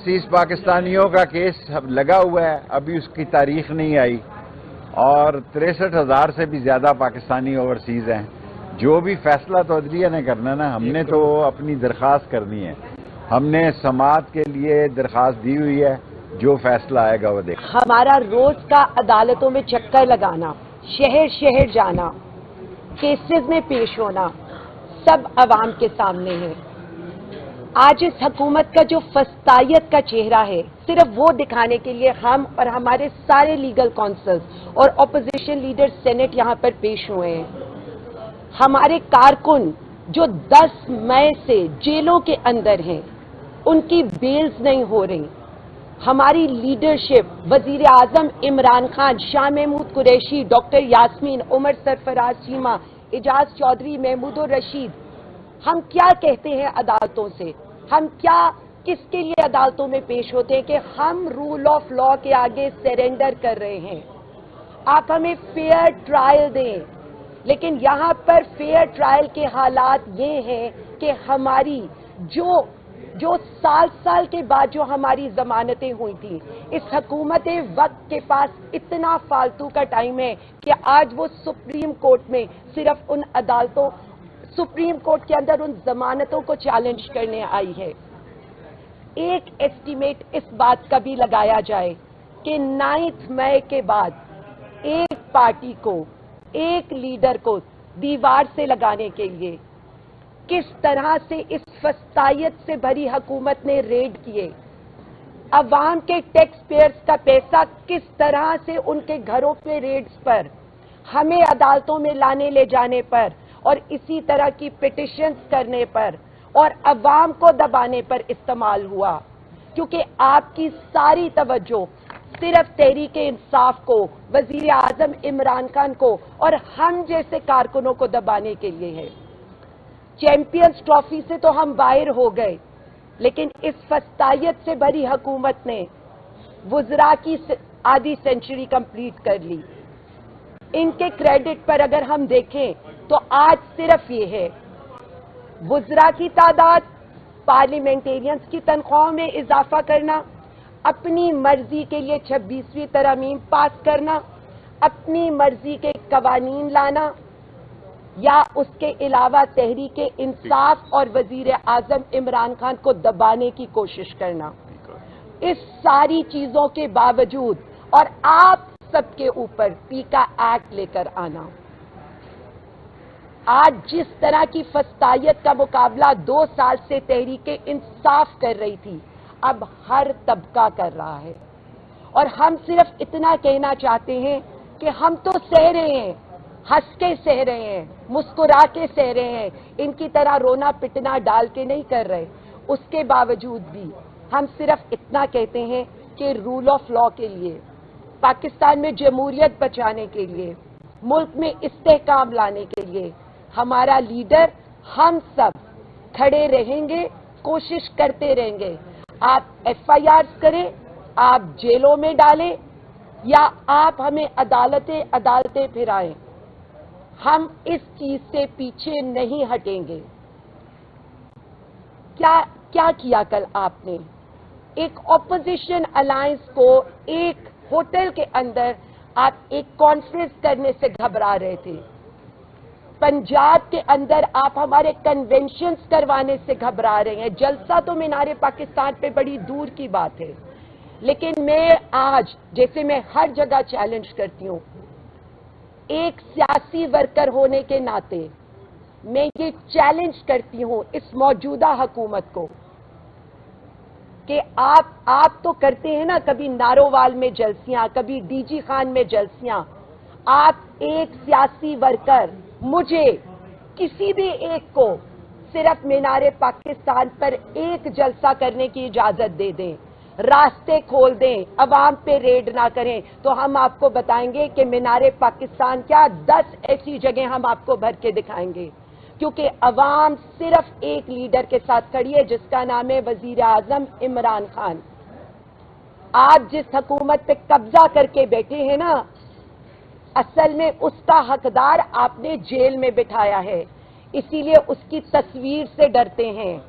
Overseas पाकिस्तानियों का case लगा हुआ है, अभी उसकी तारीख नहीं आई, और 63,000 से भी ज़्यादा पाकिस्तानी ओवरसीज हैं। जो भी फैसला तो अदलिया ने करना ना, हमने तो अपनी दरख्वास्त करनी है, हमने समात के लिए दरख्वास्त दी हुई है, जो फैसला आएगा वो देख। हमारा रोज का अदालतों में चक्कर लगाना, शहर शहर जाना, केसेस में पेश होना, सब अवाम के सामने है। आज इस हुकूमत का जो फस्तायत का चेहरा है, सिर्फ वो दिखाने के लिए हम और हमारे सारे लीगल काउंसिल्स और अपोजिशन लीडर सेनेट यहाँ पर पेश हुए हैं। हमारे कारकुन जो 10 मई से जेलों के अंदर हैं, उनकी बेल्स नहीं हो रही। हमारी लीडरशिप वजीर आजम इमरान खान, शाह महमूद कुरैशी, डॉक्टर यास्मीन, उमर सरफराज चीमा, एजाज चौधरी, महमूदुर रशीद, हम क्या कहते हैं अदालतों से, हम क्या किसके लिए अदालतों में पेश होते हैं कि हम रूल ऑफ लॉ के आगे सरेंडर कर रहे हैं, आप हमें फेयर ट्रायल दें। लेकिन यहाँ पर फेयर ट्रायल के हालात ये हैं कि हमारी जो साल के बाद जो हमारी जमानतें हुई थी, इस हुकूमत वक्त के पास इतना फालतू का टाइम है कि आज वो सुप्रीम कोर्ट में सिर्फ उन अदालतों, सुप्रीम कोर्ट के अंदर उन जमानतों को चैलेंज करने आई है। एक एस्टीमेट इस बात का भी लगाया जाए कि 9 मई के बाद एक पार्टी को, एक लीडर को दीवार से लगाने के लिए किस तरह से इस फस्तायत से भरी हुकूमत ने रेड किए, अवाम के टैक्स पेयर्स का पैसा किस तरह से उनके घरों पे रेड्स पर, हमें अदालतों में लाने ले जाने पर और इसी तरह की पिटिशंस करने पर और अवाम को दबाने पर इस्तेमाल हुआ, क्योंकि आपकी सारी तवज्जो सिर्फ तहरीक इंसाफ को, वजीर आजम इमरान खान को और हम जैसे कारकुनों को दबाने के लिए है। चैंपियंस ट्रॉफी से तो हम बाहर हो गए, लेकिन इस फस्तायत से भरी हुकूमत ने वुज़रा की आधी सेंचुरी कंप्लीट कर ली। इनके क्रेडिट पर अगर हम देखें तो आज सिर्फ ये है, वुज़रा की तादाद, पार्लियामेंटेरियंस की तनख्वाहों में इजाफा करना, अपनी मर्जी के लिए 26वीं तरमीम पास करना, अपनी मर्जी के कवानीन लाना, या उसके अलावा तहरीक इंसाफ और वजीर आजम इमरान खान को दबाने की कोशिश करना। इस सारी चीजों के बावजूद और आप सबके ऊपर पीका एक्ट लेकर आना, आज जिस तरह की फस्तायत का मुकाबला 2 साल से तहरीक इंसाफ कर रही थी, अब हर तबका कर रहा है। और हम सिर्फ इतना कहना चाहते हैं कि हम तो सह रहे हैं, हंस के सह रहे हैं, मुस्कुरा के सह रहे हैं, इनकी तरह रोना पिटना डाल के नहीं कर रहे। उसके बावजूद भी हम सिर्फ इतना कहते हैं कि रूल ऑफ लॉ के लिए, पाकिस्तान में जमहूरियत बचाने के लिए, मुल्क में इस्तेहकाम लाने के लिए हमारा लीडर, हम सब खड़े रहेंगे, कोशिश करते रहेंगे। आप FIR करें, आप जेलों में डालें, या आप हमें अदालतें फिराएं, हम इस चीज से पीछे नहीं हटेंगे। क्या किया कल आपने? एक ऑपोजिशन अलायंस को एक होटल के अंदर आप एक कॉन्फ्रेंस करने से घबरा रहे थे, पंजाब के अंदर आप हमारे कन्वेंशंस करवाने से घबरा रहे हैं। जलसा तो मीनारे पाकिस्तान पे बड़ी दूर की बात है, लेकिन मैं आज, जैसे मैं हर जगह चैलेंज करती हूं, एक सियासी वर्कर होने के नाते मैं ये चैलेंज करती हूं इस मौजूदा हुकूमत को कि आप तो करते हैं ना, कभी नारोवाल में जलसियां, कभी DG खान में जलसियां। आप एक सियासी वर्कर, मुझे किसी भी एक को सिर्फ मीनारे पाकिस्तान पर एक जलसा करने की इजाजत दे दें, रास्ते खोल दें, अवाम पे रेड ना करें, तो हम आपको बताएंगे कि मीनारे पाकिस्तान क्या 10 ऐसी जगह हम आपको भर के दिखाएंगे, क्योंकि अवाम सिर्फ एक लीडर के साथ खड़ी है, जिसका नाम है वजीर आजम इमरान खान। आप जिस हुकूमत पे कब्जा करके बैठे हैं ना, असल में उसका हकदार आपने जेल में बिठाया है, इसीलिए उसकी तस्वीर से डरते हैं,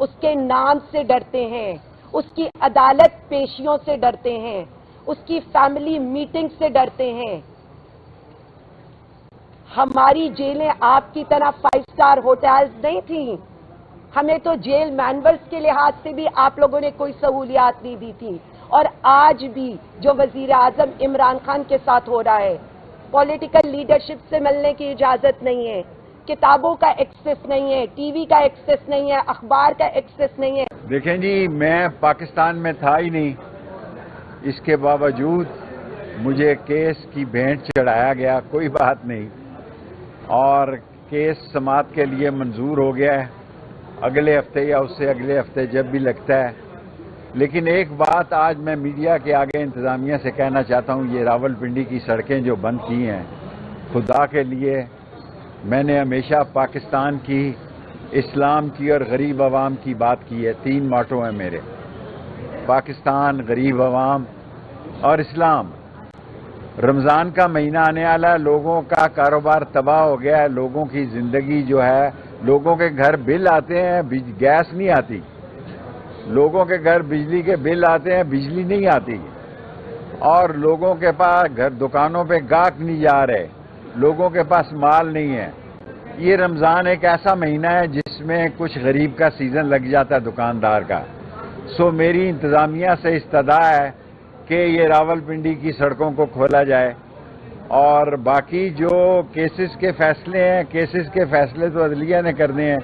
उसके नाम से डरते हैं, اس کی عدالت پیشیوں سے ڈرتے ہیں، اس کی فیملی میٹنگ سے ڈرتے ہیں۔ ہماری جیلیں آپ کی طرح 5 اسٹار ہوٹلز نہیں تھیں، ہمیں تو جیل مینولز کے لحاظ سے بھی آپ لوگوں نے کوئی سہولیات نہیں دی تھی۔ اور آج بھی جو وزیر اعظم عمران خان کے ساتھ ہو رہا ہے، پولیٹیکل لیڈرشپ سے ملنے کی اجازت نہیں ہے، کتابوں کا ایکسس نہیں ہے، ٹی وی کا ایکسس نہیں ہے، اخبار کا ایکسس نہیں ہے۔ دیکھیں جی، میں پاکستان میں تھا ہی نہیں، اس کے باوجود مجھے کیس کی بھینٹ چڑھایا گیا، کوئی بات نہیں، اور کیس سماعت کے لیے منظور ہو گیا ہے اگلے ہفتے یا اس سے اگلے ہفتے جب بھی لگتا ہے۔ لیکن ایک بات آج میں میڈیا کے آگے انتظامیہ سے کہنا چاہتا ہوں، یہ راولپنڈی کی سڑکیں جو بند کی ہیں، خدا کے لیے میں نے ہمیشہ پاکستان کی، اسلام کی اور غریب عوام کی بات کی ہے۔ 3 ماٹو ہیں میرے: پاکستان، غریب عوام اور اسلام۔ رمضان کا مہینہ آنے والا ہے، لوگوں کا کاروبار تباہ ہو گیا ہے، لوگوں کی زندگی جو ہے، لوگوں کے گھر بل آتے ہیں، گیس نہیں آتی، لوگوں کے گھر بجلی کے بل آتے ہیں، بجلی نہیں آتی، اور لوگوں کے پاس گھر دکانوں پہ گاہک نہیں جا رہے، لوگوں کے پاس مال نہیں ہے۔ یہ رمضان ایک ایسا مہینہ ہے جس میں کچھ غریب کا سیزن لگ جاتا ہے دکاندار کا۔ سو میری انتظامیہ سے استدعا ہے کہ یہ راولپنڈی کی سڑکوں کو کھولا جائے، اور باقی جو کیسز کے فیصلے ہیں، کیسز کے فیصلے تو عدلیہ نے کرنے ہیں،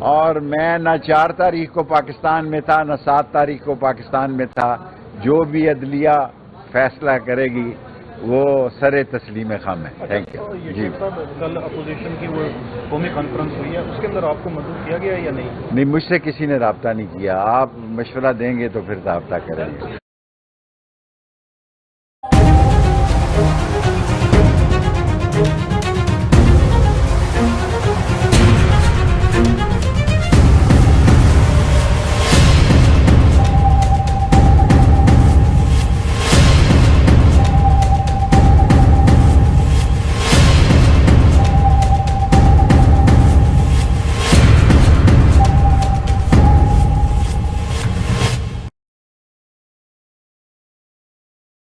اور میں نہ 4 تاریخ کو پاکستان میں تھا، نہ 7 تاریخ کو پاکستان میں تھا۔ جو بھی عدلیہ فیصلہ کرے گی وہ سر تسلیم خم ہے۔ تھینک یو جی۔ کل اپوزیشن کی وہ قومی کانفرنس ہوئی ہے، اس کے اندر آپ کو مدعو کیا گیا یا نہیں؟ نہیں، مجھ سے کسی نے رابطہ نہیں کیا، آپ مشورہ دیں گے تو پھر رابطہ کریں گے۔